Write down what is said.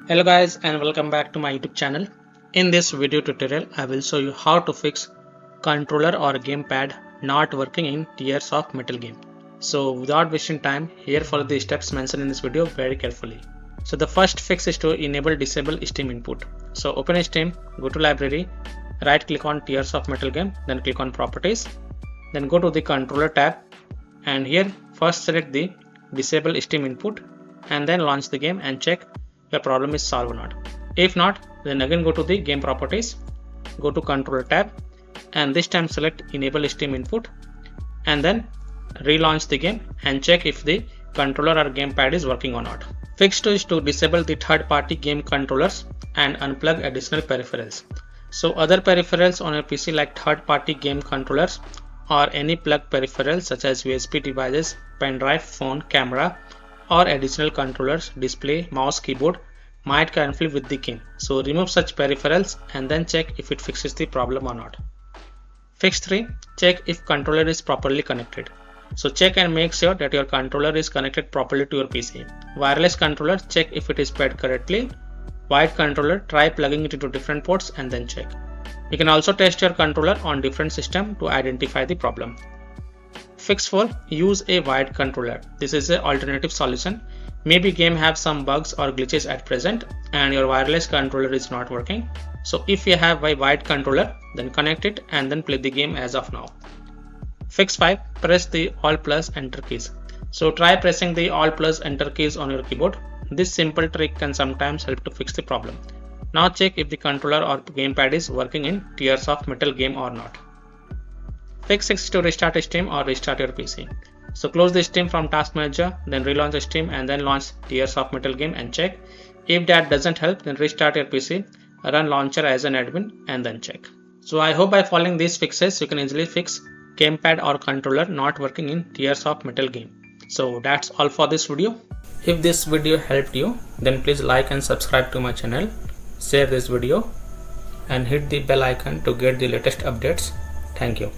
Hello guys and welcome back to my YouTube channel. In this video tutorial I will show you how to fix controller or gamepad not working in Tears of Metal game. So without wasting time, here follow the steps mentioned in this video very carefully. So the first fix is to enable disable Steam input. So open Steam, go to library, right click on Tears of Metal game, then click on properties, then go to the controller tab and here first select the disable Steam input and then launch the game and check your problem is solved or not. If not, then again go to the game properties, go to controller tab and this time select enable Steam input and then relaunch the game and check if the controller or gamepad is working or not. Fix 2 is to disable the third party game controllers and unplug additional peripherals. So other peripherals on your PC like third party game controllers or any plug peripherals such as USB devices, pen drive, phone, camera or additional controllers, display, mouse, keyboard might conflict with the game. So remove such peripherals and then check if it fixes the problem or not. Fix 3. Check if controller is properly connected. So check and make sure that your controller is connected properly to your PC. Wireless controller, check if it is paired correctly. Wired controller, try plugging it into different ports and then check. You can also test your controller on different systems to identify the problem. Fix 4. Use a wired controller. This is an alternative solution. Maybe game have some bugs or glitches at present and your wireless controller is not working. So if you have a wired controller, then connect it and then play the game as of now. Fix 5. Press the Alt plus Enter keys. So try pressing the Alt plus Enter keys on your keyboard. This simple trick can sometimes help to fix the problem. Now check if the controller or gamepad is working in Tears of Metal game or not. Fix 6 to restart Steam or restart your PC. So close the Steam from Task Manager, then relaunch Steam and then launch Tears of Metal game and check. If that doesn't help, then restart your PC, run launcher as an admin and then check. So I hope by following these fixes you can easily fix gamepad or controller not working in Tears of Metal game. So that's all for this video. If this video helped you, then please like and subscribe to my channel, share this video and hit the bell icon to get the latest updates. Thank you.